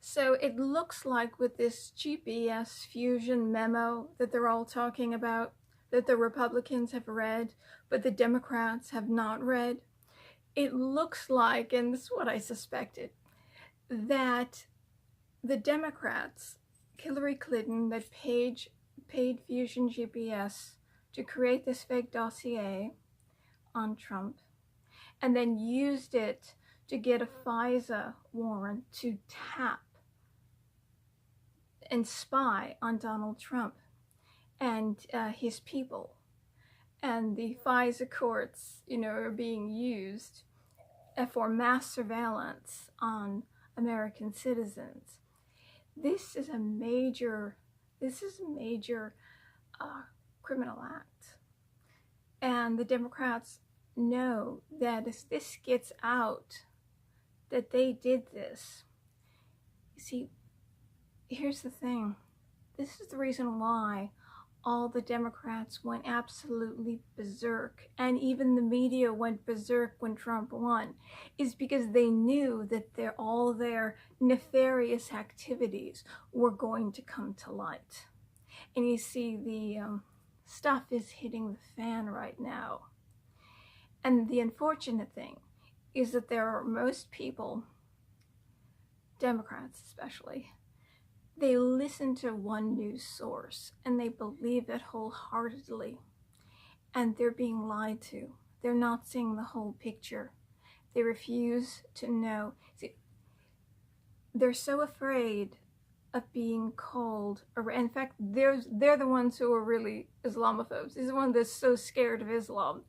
So it looks like with this GPS fusion memo that they're all talking about, that the Republicans have read, but the Democrats have not read, it looks like, and this is what I suspected, that the Democrats, Hillary Clinton, that paid Fusion GPS to create this fake dossier on Trump, and then used it to get a FISA warrant to tap and spy on Donald Trump and his people. And the FISA courts, are being used for mass surveillance on American citizens. This is a major criminal act. And the Democrats know that if this gets out, that they did this. You see, here's the thing. This is the reason why all the Democrats went absolutely berserk, and even the media went berserk when Trump won, is because they knew that all their nefarious activities were going to come to light. And you see, the stuff is hitting the fan right now. And the unfortunate thing is that there are most people, Democrats especially, they listen to one news source and they believe it wholeheartedly, and they're being lied to. They're not seeing the whole picture. They refuse to know. See, they're so afraid of being called, in fact, they're the ones who are really Islamophobes. These are the ones that's so scared of Islam.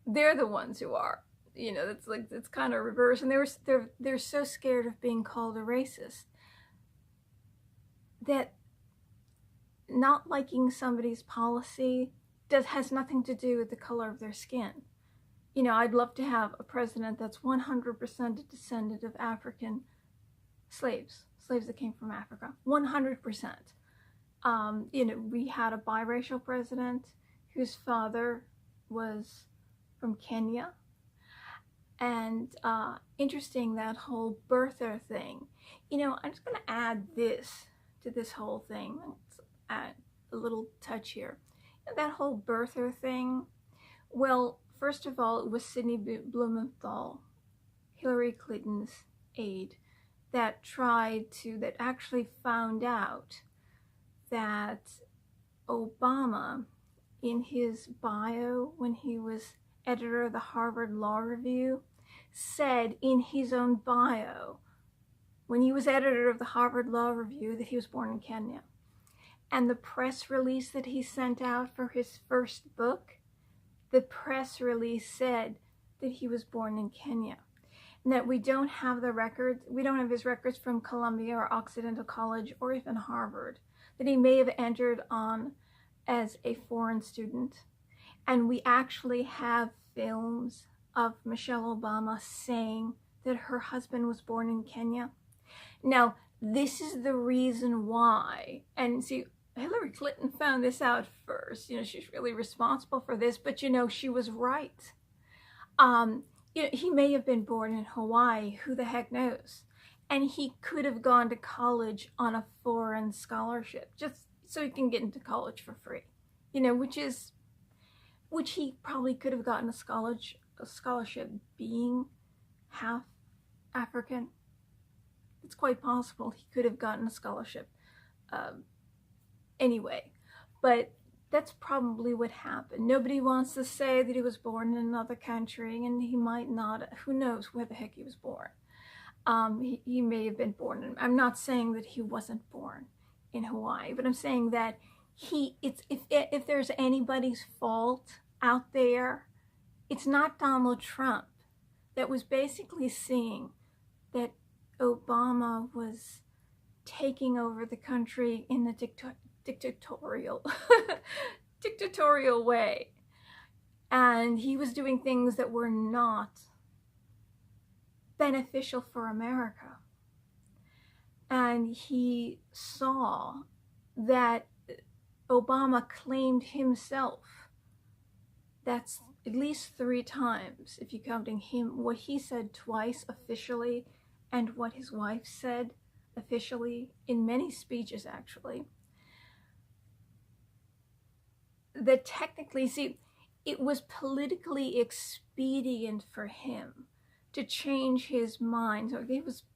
They're the ones who are. It's kind of reverse, and they're so scared of being called a racist that not liking somebody's policy has nothing to do with the color of their skin. I'd love to have a president that's 100% a descendant of African slaves that came from Africa, 100%. We had a biracial president whose father was from Kenya. And interesting, that whole birther thing. I'm just going to add this to this whole thing. Let's add a little touch here. That whole birther thing, well, first of all, it was Sidney Blumenthal, Hillary Clinton's aide, that actually found out that Obama, in his bio when he was editor of the Harvard Law Review, said in his own bio, when he was editor of the Harvard Law Review, that he was born in Kenya. And the press release that he sent out for his first book, the press release said that he was born in Kenya. And that we don't have the records, we don't have his records from Columbia or Occidental College or even Harvard, that he may have entered on as a foreign student. And we actually have films of Michelle Obama saying that her husband was born in Kenya. Now, this is the reason why, and see, Hillary Clinton found this out first. She's really responsible for this, but she was right. He may have been born in Hawaii, who the heck knows? And he could have gone to college on a foreign scholarship, just so he can get into college for free, which he probably could have gotten a scholarship being half African. It's quite possible he could have gotten a scholarship anyway, but that's probably what happened. Nobody wants to say that he was born in another country, and he might not. Who knows where the heck he was born? He may have been born I'm not saying that he wasn't born in Hawaii, but I'm saying that if there's anybody's fault out there, it's not Donald Trump, that was basically seeing that Obama was taking over the country in a dictatorial way. And he was doing things that were not beneficial for America. And he saw that Obama claimed himself. That's at least 3 times, if you're counting him, what he said twice officially and what his wife said officially, in many speeches actually, that technically, see, it was politically expedient for him to change his mind. So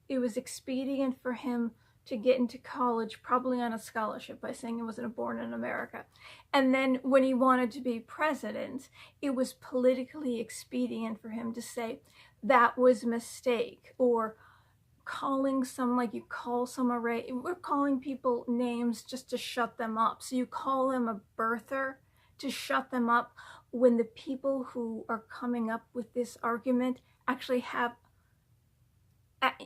it was expedient for him to get into college, probably on a scholarship, by saying he wasn't born in America. And then when he wanted to be president, it was politically expedient for him to say that was a mistake, or calling some, like you call some array, we're calling people names just to shut them up. So you call them a birther to shut them up, when the people who are coming up with this argument actually have,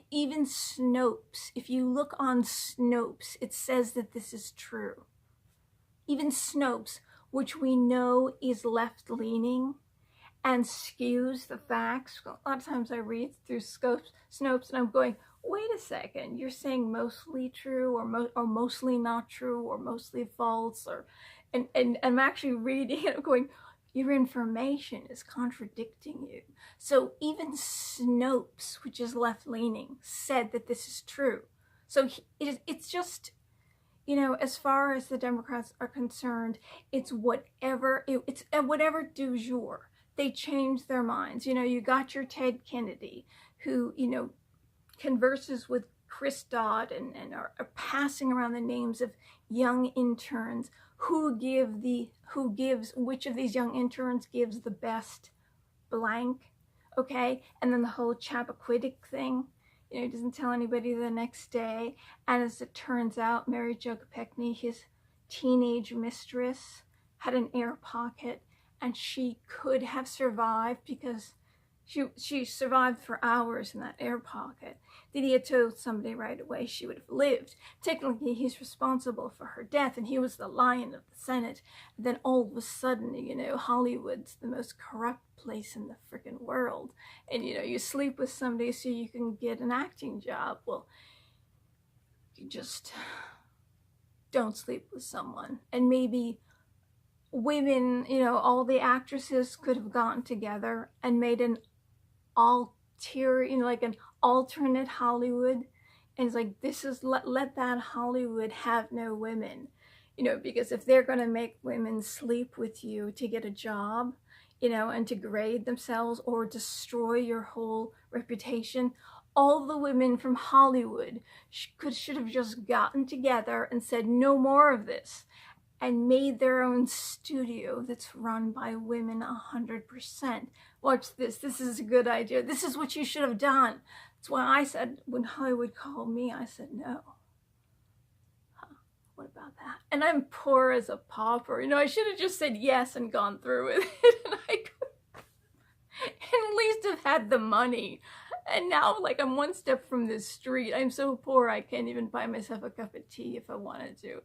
even Snopes, if you look on Snopes, it says that this is true. Even Snopes, which we know is left-leaning and skews the facts. A lot of times I read through Snopes and I'm going, wait a second, you're saying mostly true, or mostly not true, or mostly false, or and I'm actually reading it, I'm going, your information is contradicting you. So even Snopes, which is left-leaning, said that this is true. So it's just, you know, as far as the Democrats are concerned, it's whatever du jour. They change their minds. You know, you got your Ted Kennedy, who, you know, converses with Chris Dodd and are passing around the names of young interns, which of these young interns gives the best blank, okay? And then the whole Chappaquiddick thing, you know, he doesn't tell anybody the next day. And as it turns out, Mary Jo Kopechne, his teenage mistress, had an air pocket, and she could have survived because she survived for hours in that air pocket. That he had told somebody right away, she would have lived. Technically, he's responsible for her death, and he was the lion of the Senate. And then all of a sudden, you know, Hollywood's the most corrupt place in the freaking world. And, you know, you sleep with somebody so you can get an acting job. Well, you just don't sleep with someone. And maybe women, you know, all the actresses could have gotten together and made an like an alternate Hollywood, and it's like, this is let that Hollywood have no women, you know, because if they're going to make women sleep with you to get a job, you know, and to grade themselves or destroy your whole reputation, all the women from Hollywood should have just gotten together and said no more of this, and made their own studio that's run by women 100%. Watch this. This is a good idea. This is what you should have done. That's why I said, when Hollywood called me, I said no. Huh, what about that? And I'm poor as a pauper. You know, I should have just said yes and gone through with it. And I could at least have had the money. And now, like, I'm one step from this street. I'm so poor I can't even buy myself a cup of tea if I wanted to.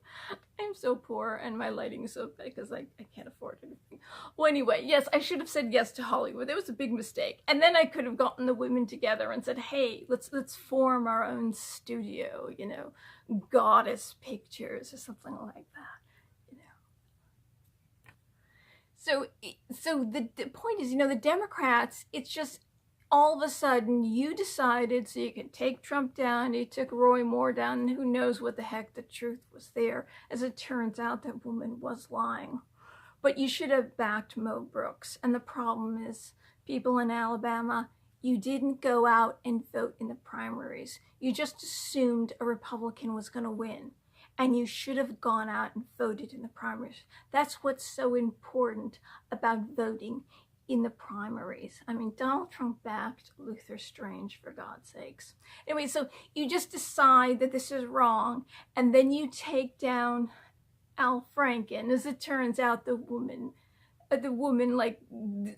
I'm so poor, and my lighting's so bad because I can't afford anything. Well, anyway, yes, I should have said yes to Hollywood. It was a big mistake. And then I could have gotten the women together and said, hey, let's form our own studio, you know, Goddess Pictures or something like that, you know. So the point is, you know, the Democrats, it's just, all of a sudden, you decided so you can take Trump down, you took Roy Moore down, and who knows what the heck the truth was there. As it turns out, that woman was lying. But you should have backed Mo Brooks. And the problem is, people in Alabama, you didn't go out and vote in the primaries. You just assumed a Republican was going to win. And you should have gone out and voted in the primaries. That's what's so important about voting in the primaries. I mean, Donald Trump backed Luther Strange, for God's sakes. Anyway, so you just decide that this is wrong, and then you take down Al Franken. As it turns out, the woman, like, you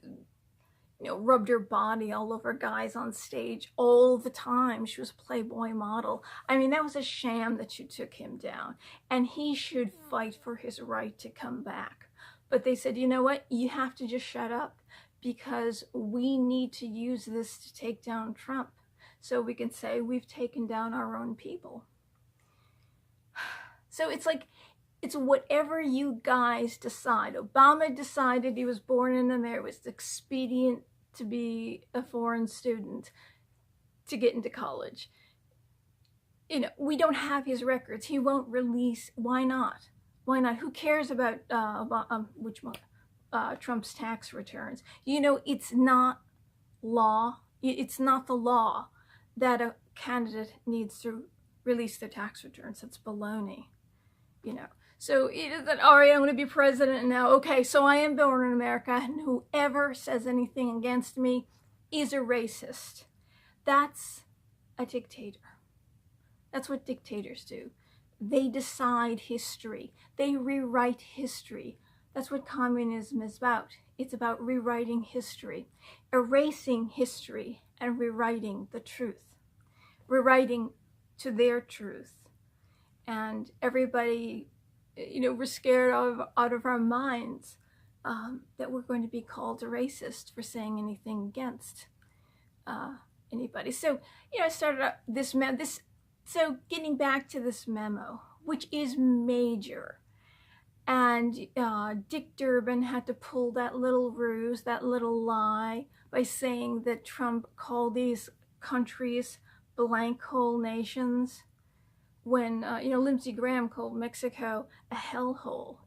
know, rubbed her body all over guys on stage all the time. She was a Playboy model. I mean, that was a sham that you took him down, and he should fight for his right to come back. But they said, you know what, you have to just shut up, because we need to use this to take down Trump, so we can say we've taken down our own people. So it's like, it's whatever you guys decide. Obama decided he was born in America. It was expedient to be a foreign student to get into college. we don't have his records. He won't release. Why not? Why not? Who cares about Trump's tax returns? It's not law. It's not the law that a candidate needs to release their tax returns. That's baloney. So it is that, all right, I'm going to be president now. Okay, so I am born in America, and whoever says anything against me is a racist. That's a dictator. That's what dictators do. They decide history. They rewrite history. That's what communism is about. It's about rewriting history, erasing history, and rewriting the truth, rewriting to their truth. And everybody, we're scared out of our minds that we're going to be called a racist for saying anything against anybody. So, I started out so getting back to this memo, which is major. And Dick Durbin had to pull that little ruse, that little lie, by saying that Trump called these countries blank hole nations, when Lindsey Graham called Mexico a hellhole,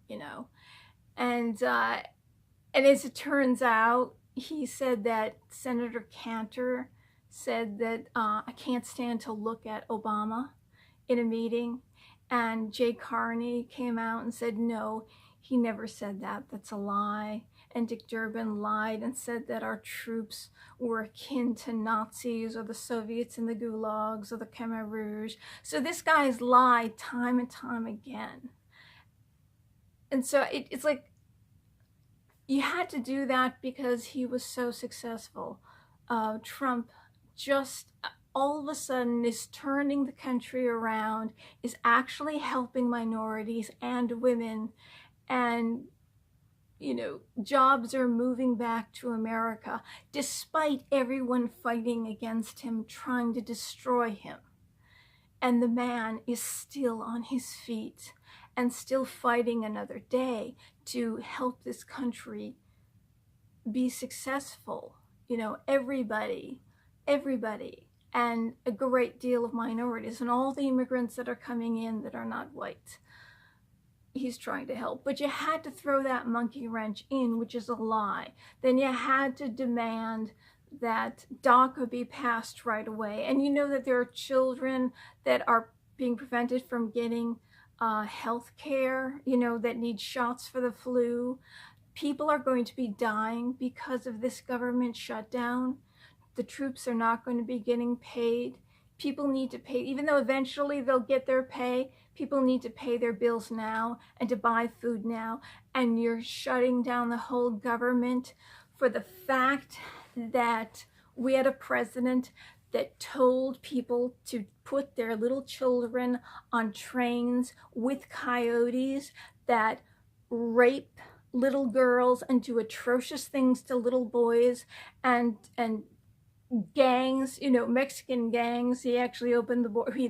and as it turns out, he said that Senator Cantor said that I can't stand to look at Obama in a meeting, and Jay Carney came out and said no, he never said that. That's a lie. And Dick Durbin lied and said that our troops were akin to Nazis or the Soviets in the gulags or the Khmer Rouge. So this guy's lied time and time again. And so it's like, you had to do that because he was so successful. Trump just all of a sudden is turning the country around, is actually helping minorities and women, and jobs are moving back to America, despite everyone fighting against him, trying to destroy him. And the man is still on his feet and still fighting another day to help this country be successful. Everybody, and a great deal of minorities, and all the immigrants that are coming in that are not white. He's trying to help, but you had to throw that monkey wrench in, which is a lie. Then you had to demand that DACA be passed right away. And that there are children that are being prevented from getting health care, that need shots for the flu. People are going to be dying because of this government shutdown. The troops are not going to be getting paid. People need to pay, even though eventually they'll get their pay, people need to pay their bills now and to buy food now. And you're shutting down the whole government for the fact that we had a president that told people to put their little children on trains with coyotes that rape little girls and do atrocious things to little boys, and gangs, Mexican gangs. He actually opened the border. He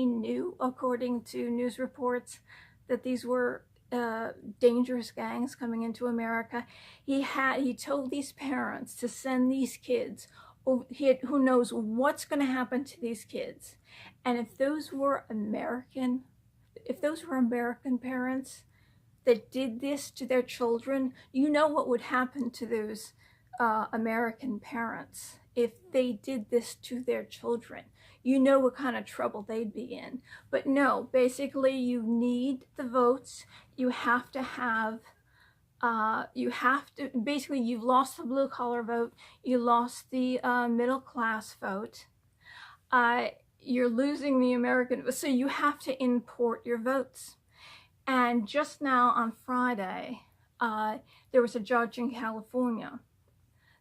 knew, according to news reports, that these were dangerous gangs coming into America. He told these parents to send these kids. Who knows what's going to happen to these kids? And if those were American parents that did this to their children, what would happen to those American parents if they did this to their children. What kind of trouble they'd be in. But no, basically you need the votes. You have to have, basically you've lost the blue collar vote. You lost the middle class vote. You're losing the American, so you have to import your votes. And just now on Friday, there was a judge in California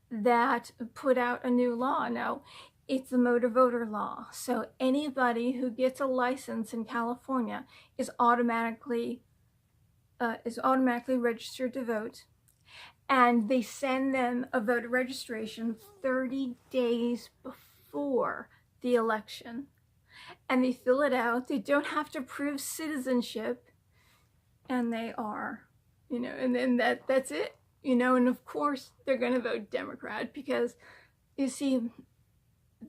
that put out a new law. Now, it's the motor voter law. So anybody who gets a license in California is automatically registered to vote. And they send them a voter registration 30 days before the election. And they fill it out. They don't have to prove citizenship. And they are, and then that's it. And of course they're going to vote Democrat because, you see,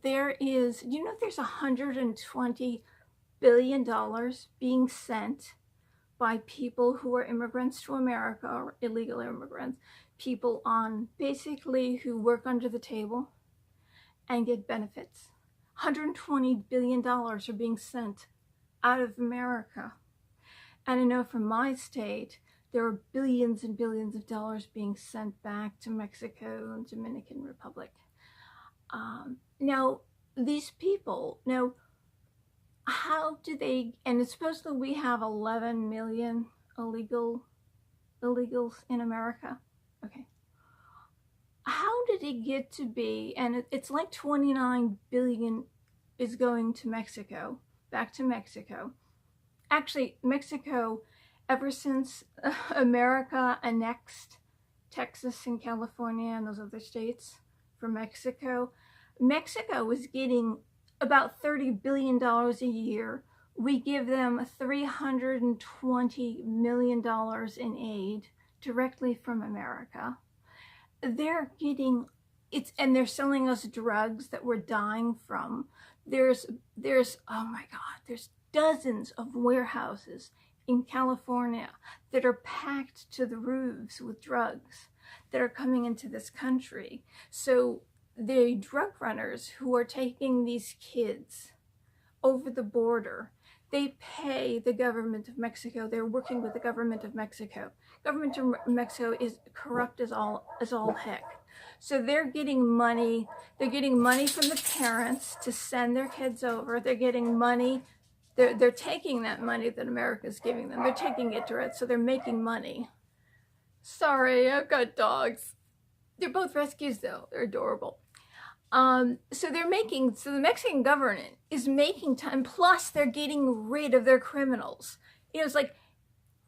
there's $120 billion being sent by people who are immigrants to America or illegal immigrants, people on basically who work under the table and get benefits. $120 billion are being sent out of America. And I know from my state, there are billions and billions of dollars being sent back to Mexico and Dominican Republic. Now, these people, how do they, and it's supposedly we have 11 million illegals in America. Okay. How did it get to be, and it's like 29 billion is going to Mexico, back to Mexico. Actually, Mexico, ever since America annexed Texas and California and those other states from Mexico, Mexico was getting about $30 billion a year. We give them $320 million in aid directly from America. They're getting and they're selling us drugs that we're dying from. There's oh my God, there's dozens of warehouses in California that are packed to the roofs with drugs that are coming into this country. So the drug runners who are taking these kids over the border, they pay the government of Mexico. They're working with the government of Mexico. Government of Mexico is corrupt as all heck. So they're getting money. They're getting money from the parents to send their kids over. They're getting money. They're taking that money that America's giving them. They're taking it direct, so they're making money. Sorry, I've got dogs. They're both rescues though. They're adorable. So the Mexican government is making time, plus they're getting rid of their criminals. It's like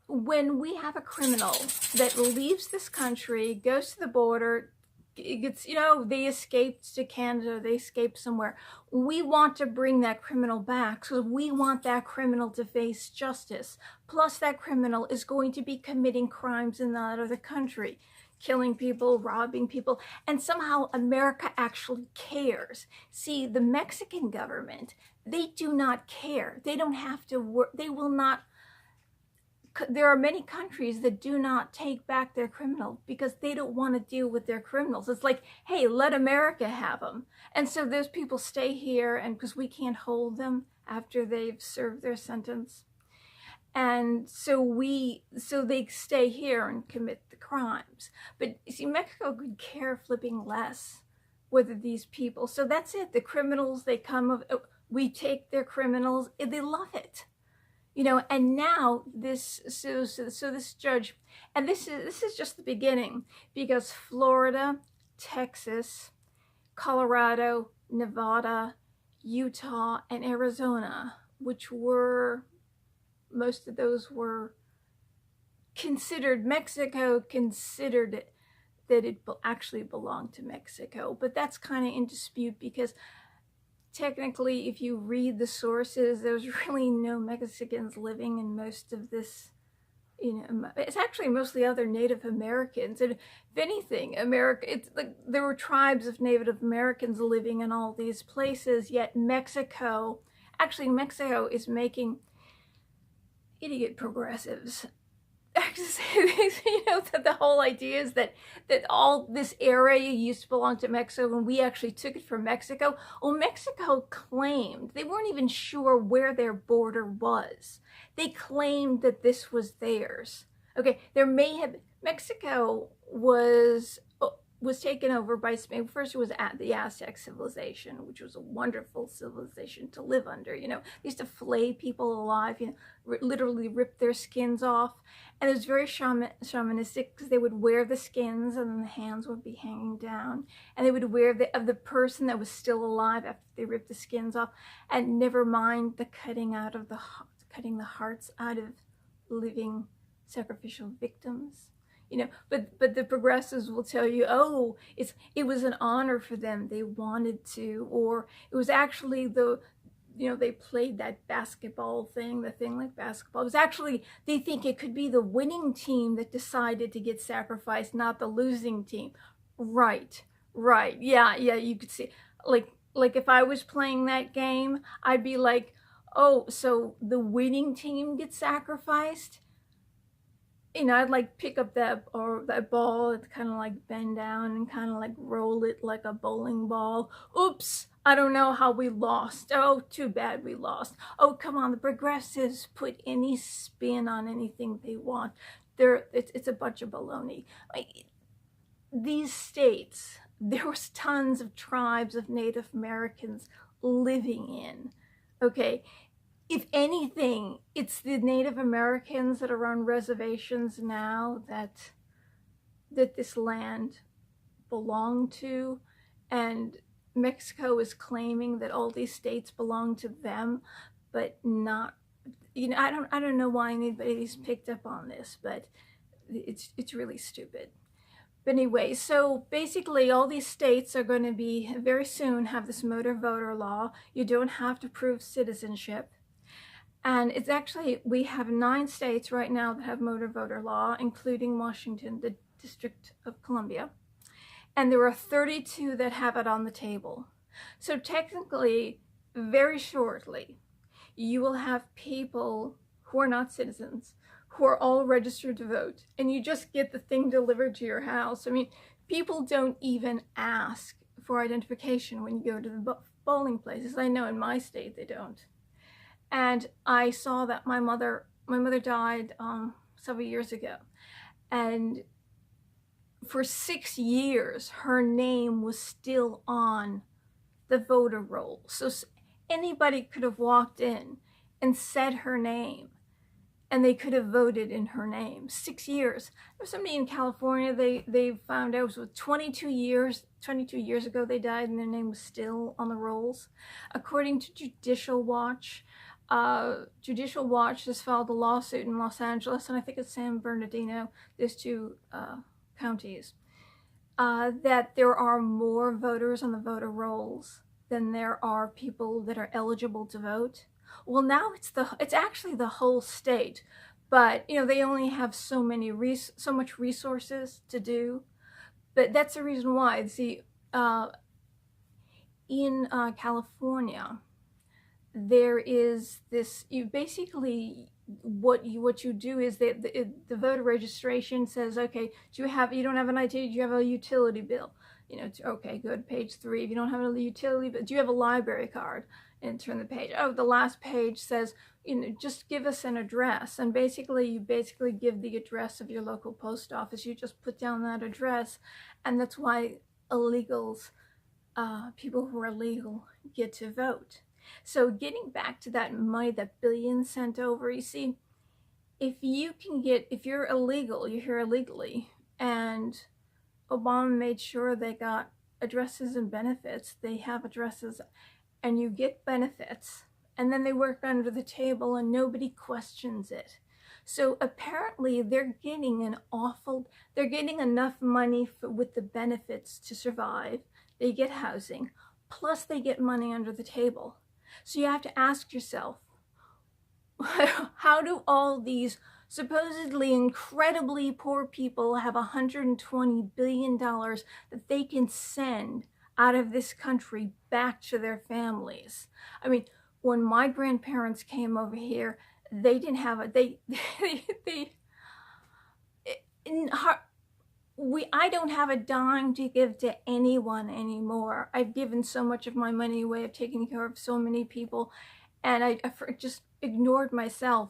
when we have a criminal that leaves this country, goes to the border, gets, they escaped to Canada, they escaped somewhere. We want to bring that criminal back because we want that criminal to face justice. Plus that criminal is going to be committing crimes in that other country, killing people, robbing people, and somehow America actually cares. See, the Mexican government, they do not care. They don't have to work. They will not. There are many countries that do not take back their criminals because they don't want to deal with their criminals. It's like, hey, let America have them. And so those people stay here, and because we can't hold them after they've served their sentence. And so they stay here and commit the crimes. But you see, Mexico could care flipping less whether these people, so that's it. The criminals, they come, we take their criminals, they love it. And now this judge, and this is just the beginning, because Florida, Texas, Colorado, Nevada, Utah, and Arizona, which were, most of those were considered, Mexico considered it, that it actually belonged to Mexico. But that's kind of in dispute because technically, if you read the sources, there's really no Mexicans living in most of this. It's actually mostly other Native Americans. And if anything, it's like there were tribes of Native Americans living in all these places, yet Mexico is making idiot progressives. That the whole idea is that all this area used to belong to Mexico and we actually took it from Mexico. Well, Mexico claimed, they weren't even sure where their border was. They claimed that this was theirs. Okay, Mexico was taken over by Spain. First, it was the Aztec civilization, which was a wonderful civilization to live under. They used to flay people alive, literally rip their skins off. And it was very shamanistic because they would wear the skins and then the hands would be hanging down. And they would wear of the person that was still alive after they ripped the skins off. And never mind the cutting the hearts out of living sacrificial victims. But the progressives will tell you, oh, it was an honor for them. They wanted to, or it was actually they played that basketball thing, the thing like basketball. It was actually, they think it could be the winning team that decided to get sacrificed, not the losing team. Right. Yeah, you could see, like, like if I was playing that game, I'd be like, oh, so the winning team gets sacrificed? You know, I'd like pick up that ball, it's kind of like bend down and kind of like roll it like a bowling ball. Oops, I don't know how we lost. Oh, too bad we lost. Oh, come on, the progressives put any spin on anything they want. It's a bunch of baloney. Like, these states, there was tons of tribes of Native Americans living in, okay? If anything, it's the Native Americans that are on reservations now that this land belonged to, and Mexico is claiming that all these states belong to them, but not, you know, I don't know why anybody's picked up on this, but it's really stupid. But anyway, so basically all these states are going to be very soon have this motor voter law. You don't have to prove citizenship. And it's actually, we have 9 states right now that have motor voter law, including Washington, the District of Columbia. And there are 32 that have it on the table. So technically, very shortly, you will have people who are not citizens, who are all registered to vote, and you just get the thing delivered to your house. I mean, people don't even ask for identification when you go to the polling places. I know in my state they don't. And I saw that my mother died several years ago, and for 6 years her name was still on the voter roll. So anybody could have walked in and said her name, and they could have voted in her name. 6 years. There's somebody in California, they found out it was 22 years ago they died, and their name was still on the rolls. According to Judicial Watch has filed a lawsuit in Los Angeles, and I think it's San Bernardino, there's 2 counties, that there are more voters on the voter rolls than there are people that are eligible to vote. Well, now it's actually the whole state, but you know, they only have so much resources to do. But that's the reason why. See, in California, there is this, you basically, what you do is that the voter registration says, okay, you don't have an ID, do you have a utility bill? You know, okay, good, page 3. If you don't have a utility bill, do you have a library card? And turn the page. Oh, the last page says, you know, just give us an address. And basically, you give the address of your local post office. You just put down that address, and that's why illegals, people who are legal, get to vote. So getting back to that money, that billions sent over, you see, if you're illegal, you're here illegally, and Obama made sure they got addresses and benefits, they have addresses, and you get benefits, and then they work under the table and nobody questions it. So apparently they're getting enough money with the benefits to survive. They get housing, plus they get money under the table. So you have to ask yourself, how do all these supposedly incredibly poor people have $120 billion that they can send out of this country back to their families? I mean, when my grandparents came over here, they didn't have I don't have a dime to give to anyone anymore. I've given so much of my money away. I've taken care of so many people, and I just ignored myself.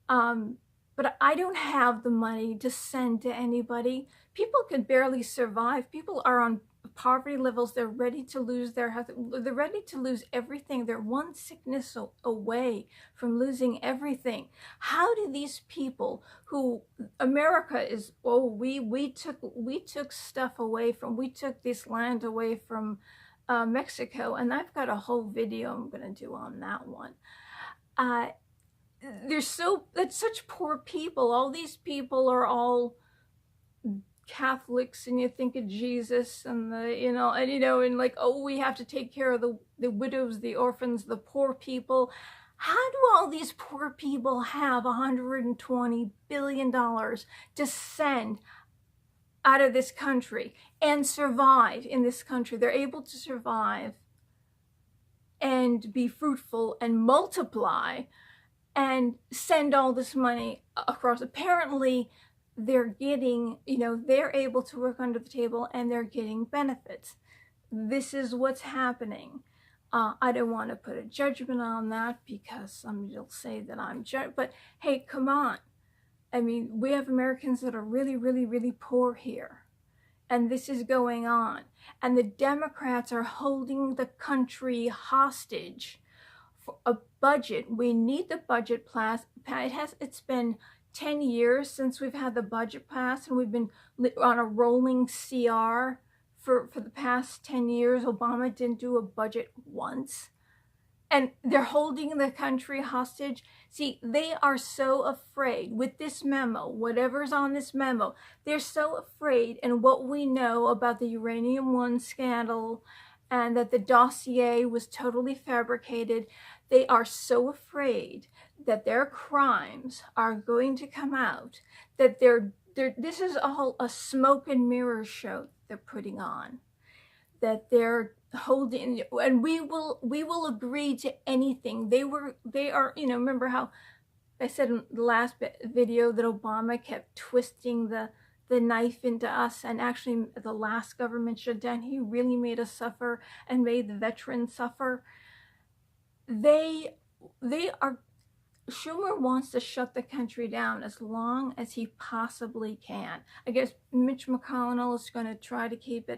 But I don't have the money to send to anybody. People can barely survive. People are on poverty levels. They're ready to lose their health. They're ready to lose everything. They're one sickness away from losing everything. How do these people who America is, we took stuff away from, we took this land away from Mexico, and I've got a whole video I'm going to do on that one. That's such poor people. All these people are all Catholics, and you think of Jesus and and like, oh, we have to take care of the widows, the orphans, the poor people. How do all these poor people have $120 billion to send out of this country and survive in this country? They're able to survive and be fruitful and multiply and send all this money across. Apparently, they're getting, they're able to work under the table and they're getting benefits. This is what's happening. I don't want to put a judgment on that because somebody will say that I'm but hey, come on. I mean, we have Americans that are really, really, really poor here. And this is going on. And the Democrats are holding the country hostage for a budget. We need the budget passed. It's been 10 years since we've had the budget passed, and we've been on a rolling CR for the past 10 years. Obama didn't do a budget once. And they're holding the country hostage. See, they are so afraid with this memo, whatever's on this memo, they're so afraid. And what we know about the Uranium One scandal and that the dossier was totally fabricated, they are so afraid that their crimes are going to come out, that this is a smoke and mirror show they're putting on, that they're holding, and we will agree to anything. They are, remember how I said in the last video that Obama kept twisting the knife into us, and actually the last government shutdown, he really made us suffer and made the veterans suffer. They are, Schumer wants to shut the country down as long as he possibly can. I guess Mitch McConnell is going to try to keep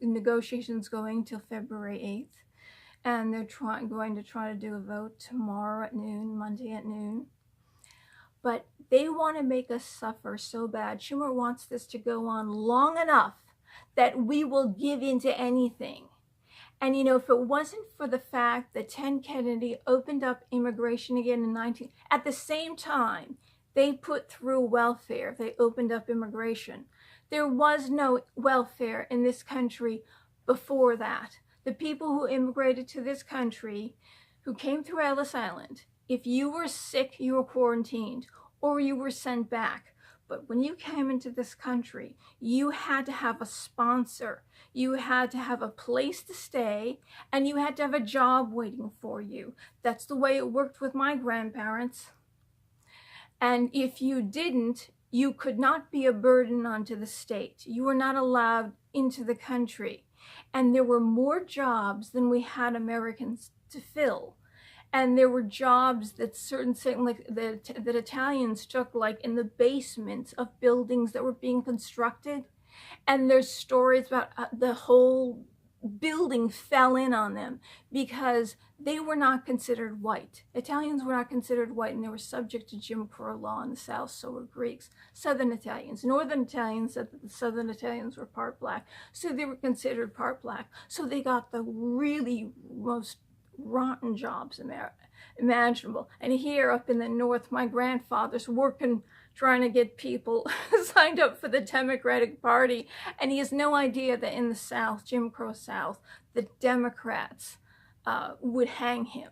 negotiations going till February 8th. And they're going to try to do a vote tomorrow at noon, Monday at noon. But they want to make us suffer so bad. Schumer wants this to go on long enough that we will give in to anything. And if it wasn't for the fact that Ted Kennedy opened up immigration again in at the same time they put through welfare, they opened up immigration. There was no welfare in this country before that. The people who immigrated to this country, who came through Ellis Island, if you were sick, you were quarantined or you were sent back. But when you came into this country, you had to have a sponsor. You had to have a place to stay, and you had to have a job waiting for you. That's the way it worked with my grandparents. And if you didn't, you could not be a burden onto the state. You were not allowed into the country. And there were more jobs than we had Americans to fill. And there were jobs that that Italians took, like in the basements of buildings that were being constructed. And there's stories about the whole building fell in on them because they were not considered white. Italians were not considered white, and they were subject to Jim Crow law in the South. So were Greeks. Southern Italians. Northern Italians said that the Southern Italians were part black. So they were considered part black. So they got the really most rotten jobs imaginable. And here up in the North, my grandfather's working, trying to get people signed up for the Democratic Party, and he has no idea that in the South, Jim Crow South, the Democrats would hang him.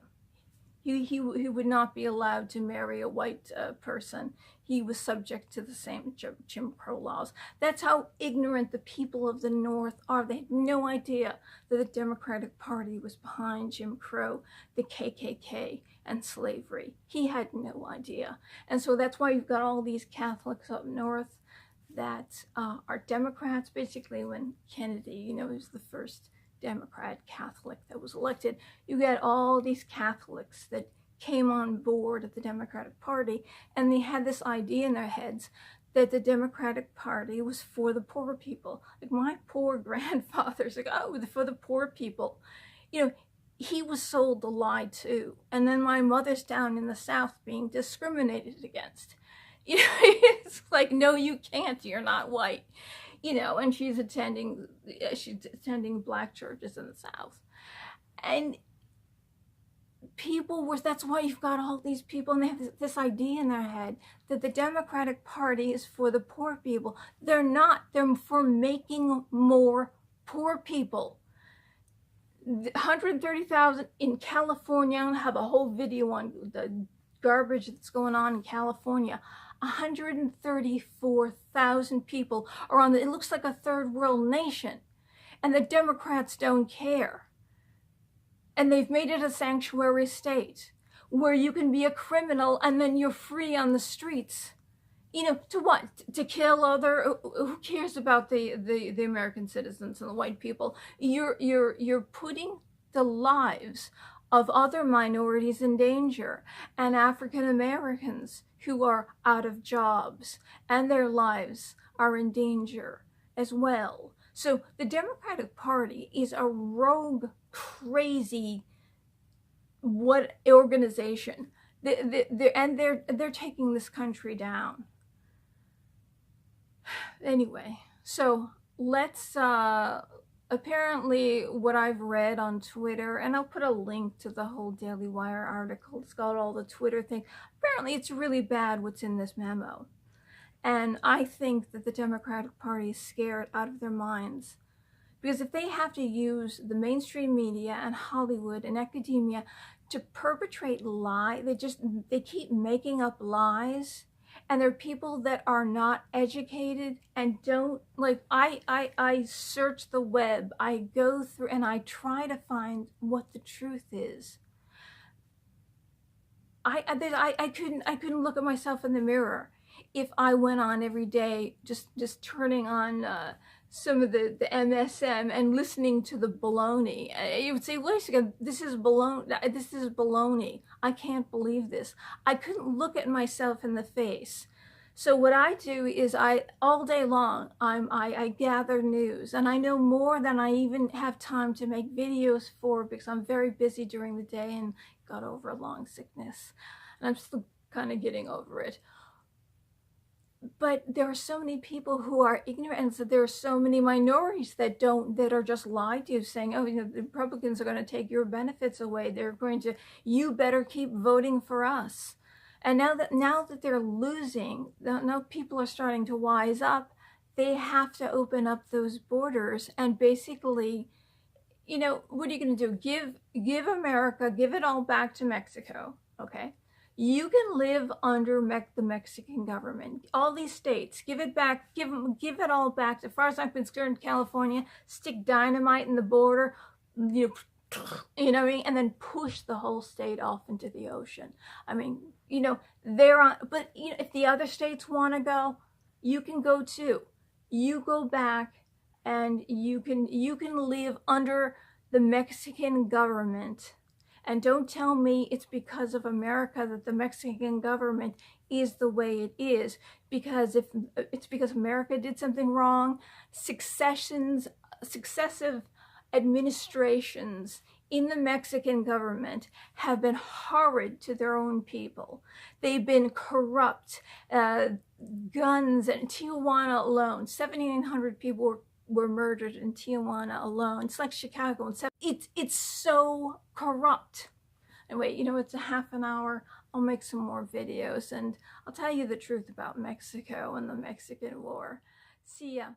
He would not be allowed to marry a white person. He was subject to the same Jim Crow laws. That's how ignorant the people of the North are. They had no idea that the Democratic Party was behind Jim Crow, the KKK, and slavery. He had no idea. And so that's why you've got all these Catholics up north that are Democrats. Basically, when Kennedy, was the first Democrat Catholic that was elected, you get all these Catholics that came on board at the Democratic Party, and they had this idea in their heads that the Democratic Party was for the poor people. Like my poor grandfather's like, oh, for the poor people. He was sold the lie too. And then my mother's down in the South being discriminated against. It's like, no, you can't, you're not white. And she's attending black churches in the South. And that's why you've got all these people, and they have this idea in their head that the Democratic Party is for the poor people. They're not. They're for making more poor people. 130,000 in California. I have a whole video on the garbage that's going on in California. 134,000 people are on it looks like a third world nation, and the Democrats don't care. And they've made it a sanctuary state where you can be a criminal and then you're free on the streets. You know, to what? To kill other? Who cares about the American citizens and the white people? You're putting the lives of other minorities in danger, and African Americans who are out of jobs, and their lives are in danger as well. So the Democratic Party is a rogue, crazy, what organization? And they're taking this country down. Anyway, so let's apparently what I've read on Twitter, and I'll put a link to the whole Daily Wire article. It's got all the Twitter things. Apparently it's really bad what's in this memo. And I think that the Democratic Party is scared out of their minds. Because if they have to use the mainstream media and Hollywood and academia to perpetrate lies, they keep making up lies. And there are people that are not educated and don't, like, I search the web, I go through and I try to find what the truth is. I couldn't look at myself in the mirror if I went on every day just turning on some of the MSM and listening to the baloney. You would say, wait a second, this is baloney. I can't believe this. I couldn't look at myself in the face. So what I do is all day long, I gather news, and I know more than I even have time to make videos for, because I'm very busy during the day and got over a long sickness, and I'm still kind of getting over it. But there are so many people who are ignorant, and so there are so many minorities that are just lied to, saying, oh, you know, the Republicans are going to take your benefits away. They're going to, you better keep voting for us. And now that they're losing, now people are starting to wise up. They have to open up those borders and basically, you know, what are you going to do? Give America, give it all back to Mexico, okay? You can live under the Mexican government. All these states, give it back, give it all back. As far as I'm concerned, California, stick dynamite in the border, you know what I mean? And then push the whole state off into the ocean. I mean, you know, but you know, if the other states want to go, you can go too. You go back and you can live under the Mexican government. And don't tell me it's because of America that the Mexican government is the way it is. Because if it's because America did something wrong, successive administrations in the Mexican government have been horrid to their own people. They've been corrupt. Guns in Tijuana alone, 1,700 people were murdered in Tijuana alone. It's like Chicago. It's so corrupt. Anyway, you know, it's a half an hour. I'll make some more videos and I'll tell you the truth about Mexico and the Mexican War. See ya.